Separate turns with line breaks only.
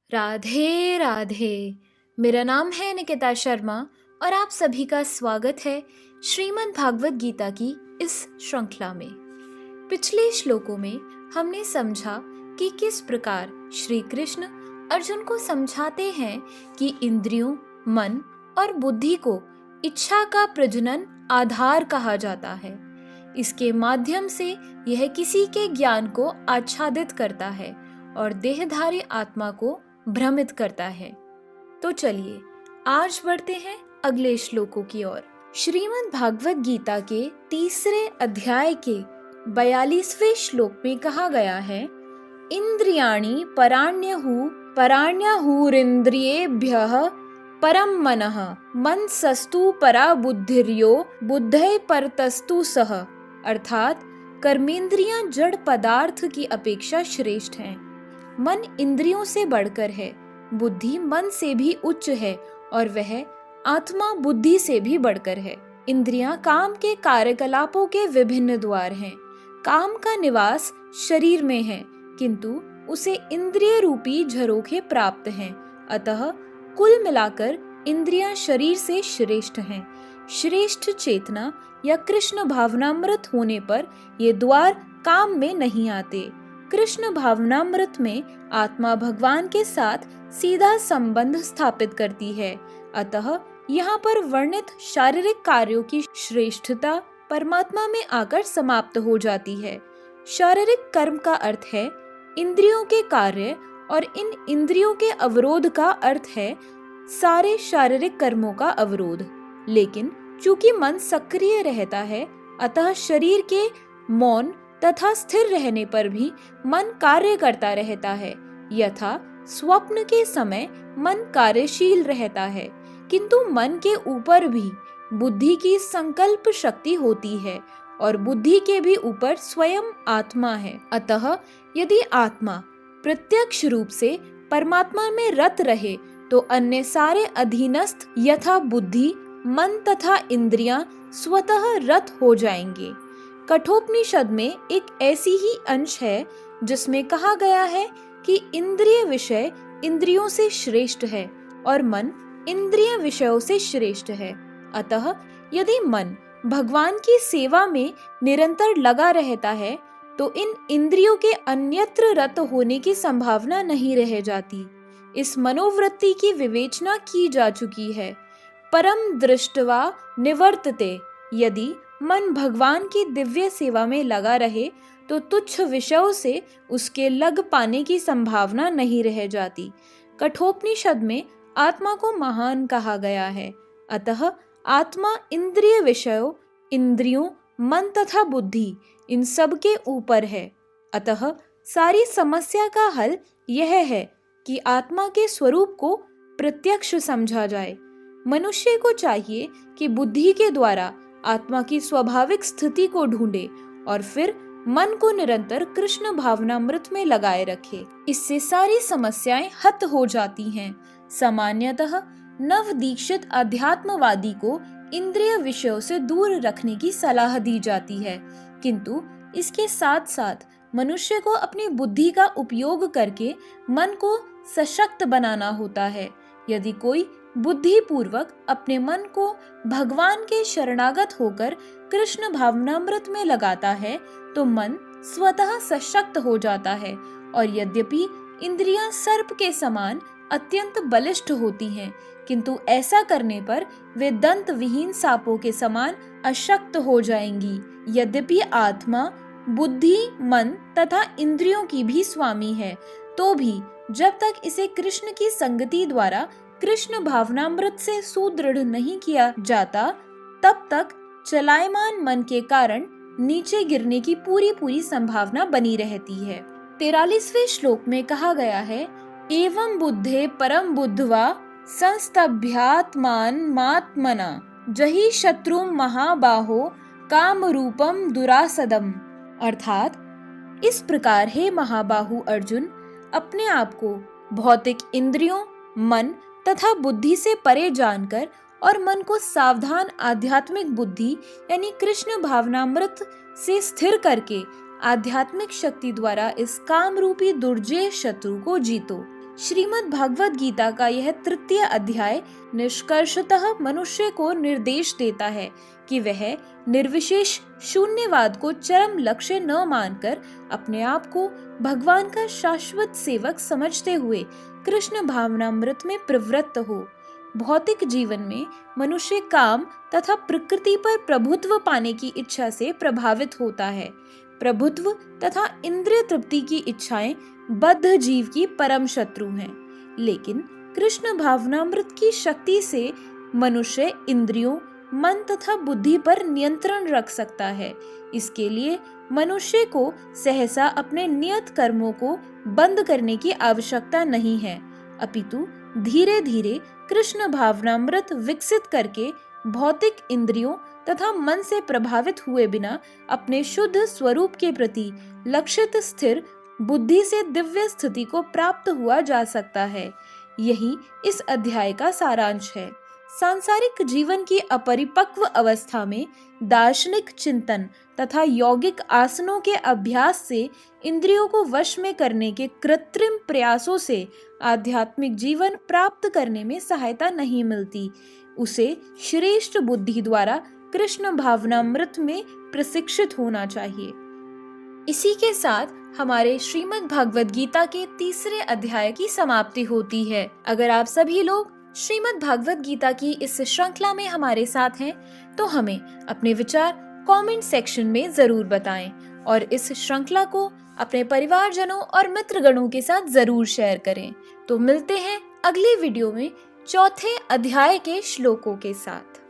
राधे राधे। मेरा नाम है निकिता शर्मा और आप सभी का स्वागत है श्रीमद् भागवत गीता की इस श्रृंखला में। पिछले श्लोकों में हमने समझा कि किस प्रकार श्री कृष्ण अर्जुन को समझाते हैं कि इंद्रियों, मन और बुद्धि को इच्छा का प्रजनन आधार कहा जाता है। इसके माध्यम से यह किसी के ज्ञान को आच्छादित करता है और देहधारी आत्मा को भ्रमित करता है। तो चलिए आज बढ़ते हैं अगले श्लोकों की ओर। श्रीमद् भागवत गीता के तीसरे अध्याय के 42वें श्लोक में कहा गया है, इंद्रियाणि पराण्याहुरिन्द्रियेभ्यः परम मनः मनसस्तु परा बुद्धिर्यो बुद्धै परतस्तु सह। अर्थात कर्मेंद्रियां जड़ पदार्थ की अपेक्षा श्रेष्ठ हैं। मन इंद्रियों से बढ़कर है, बुद्धि मन से भी उच्च है और वह आत्मा बुद्धि से भी बढ़कर है। इंद्रियां काम के कार्यकलापों के विभिन्न द्वार हैं। काम का निवास शरीर में है, किंतु उसे इंद्रिय रूपी झरोखे प्राप्त हैं। अतः कुल मिलाकर इंद्रियां शरीर से श्रेष्ठ हैं। श्रेष्ठ चेतना या कृष्ण भावनामृत होने पर ये द्वार काम में नहीं आते। कृष्ण भावनामृत में आत्मा भगवान के साथ सीधा संबंध स्थापित करती है। अतः यहाँ पर वर्णित शारीरिक कार्यों की श्रेष्ठता परमात्मा में आकर समाप्त हो जाती है। शारीरिक कर्म का अर्थ है इंद्रियों के कार्य और इन इंद्रियों के अवरोध का अर्थ है सारे शारीरिक कर्मों का अवरोध। लेकिन चूंकि मन सक्रिय रहता है, अतः शरीर के मौन तथा स्थिर रहने पर भी मन कार्य करता रहता है। यथा स्वप्न के समय मन कार्यशील रहता है, किंतु मन के ऊपर भी बुद्धि की संकल्प शक्ति होती है और बुद्धि के भी ऊपर स्वयं आत्मा है। अतः यदि आत्मा प्रत्यक्ष रूप से परमात्मा में रत रहे तो अन्य सारे अधीनस्थ यथा बुद्धि, मन तथा इंद्रियां स्वतः रत हो जाएंगे। कठोपनिषद में एक ऐसी ही अंश है जिसमें कहा गया है कि इंद्रिय विषय इंद्रियों से श्रेष्ठ है और मन इंद्रिय विषयों से श्रेष्ठ है। अतः यदि मन भगवान की सेवा में निरंतर लगा रहता है तो इन इंद्रियों के अन्यत्र रत होने की संभावना नहीं रह जाती। इस मनोवृत्ति की विवेचना की जा चुकी है। परम दृष्टवा निवर्तते। यदि मन भगवान की दिव्य सेवा में लगा रहे तो तुच्छ विषयों से उसके लग पाने की संभावना नहीं रह जाती। कठोपनिषद में आत्मा को महान कहा गया है। अतः आत्मा इंद्रिय विषयों, इंद्रियों, मन तथा बुद्धि इन सब के ऊपर है। अतः सारी समस्या का हल यह है कि आत्मा के स्वरूप को प्रत्यक्ष समझा जाए। मनुष्य को चाहिए कि बुद्धि के द्वारा आत्मा की स्वाभाविक स्थिति को ढूंढे और फिर मन को निरंतर कृष्ण भावनामृत में लगाए रखे। इससे सारी समस्याएं हत हो जाती हैं। सामान्यतः नव दीक्षित अध्यात्मवादी को इंद्रिय विषयों से दूर रखने की सलाह दी जाती है, किंतु इसके साथ साथ मनुष्य को अपनी बुद्धि का उपयोग करके मन को सशक्त बनाना होता है। यदि कोई बुद्धि पूर्वक अपने मन को भगवान के शरणागत होकर कृष्ण भावनामृत में लगाता है तो मन स्वतः सशक्त हो जाता है। और यद्यपि इंद्रियां सर्प के समान अत्यंत बलिष्ठ होती हैं, किंतु ऐसा करने पर वे दंत विहीन सांपों के समान अशक्त हो जाएंगी। यद्यपि आत्मा बुद्धि, मन तथा इंद्रियों की भी स्वामी है, तो भी जब तक इसे कृष्ण की संगति द्वारा कृष्ण भावनामृत से सुदृढ़ नहीं किया जाता, तब तक चलायमान मन के कारण नीचे गिरने की पूरी संभावना बनी रहती है। 43वें श्लोक में कहा गया है, एवं बुद्धे परम बुद्धवा संस्तभ्यात्मान मात्मना जहि शत्रुम महाबाहो काम रूपम दुरासदम। अर्थात इस प्रकार हे महाबाहु अर्जुन, अपने आप को भौतिक इंद्रियों, मन तथा बुद्धि से परे जानकर और मन को सावधान आध्यात्मिक बुद्धि यानी कृष्ण भावनामृत से स्थिर करके आध्यात्मिक शक्ति द्वारा इस काम रूपी दुर्जय शत्रु को जीतो। श्रीमद् भागवत गीता का यह तृतीय अध्याय निष्कर्षतः मनुष्य को निर्देश देता है कि वह निर्विशेष शून्यवाद को चरम लक्ष्य न मानकर अपने आप को भगवान का शाश्वत सेवक समझते हुए कृष्ण भावनामृत में प्रवृत्त हो। भौतिक जीवन में मनुष्य काम तथा प्रकृति पर प्रभुत्व पाने की इच्छा से प्रभावित होता है। प्रभुत्व तथा इंद्रिय तृप्ति की इच्छाएं बद्ध जीव की परम शत्रु हैं, लेकिन कृष्ण भावनामृत की शक्ति से मनुष्य इंद्रियों, मन तथा बुद्धि पर नियंत्रण रख सकता है। इसके लिए मनुष्य को सहसा अपने नियत कर्मों को बंद करने की आवश्यकता नहीं है, अपितु धीरे धीरे कृष्ण भावनामृत विकसित करके भौतिक इंद्रियों तथा मन से प्रभावित हुए बिना अपने शुद्ध स्वरूप के प्रति लक्षित स्थिर बुद्धि से दिव्य स्थिति को प्राप्त हुआ जा सकता है। यही इस अध्याय का सारांश है। सांसारिक जीवन की अपरिपक्व अवस्था में दार्शनिक चिंतन तथा यौगिक आसनों के अभ्यास से इंद्रियों को वश में करने के कृत्रिम प्रयासों से आध्यात्मिक जीवन प्राप्त करने में सहायता नहीं मिलती। उसे श्रेष्ठ बुद्धि द्वारा कृष्ण भावनामृत में प्रशिक्षित होना चाहिए। इसी के साथ हमारे श्रीमद् भागवत गीता के तीसरे अध्याय की समाप्ति होती है। अगर आप सभी लोग श्रीमद् भागवत गीता की इस श्रृंखला में हमारे साथ हैं, तो हमें अपने विचार कमेंट सेक्शन में जरूर बताएं और इस श्रृंखला को अपने परिवारजनों और मित्रगणों के साथ जरूर शेयर करें। तो मिलते हैं अगली वीडियो में चौथे अध्याय के श्लोकों के साथ।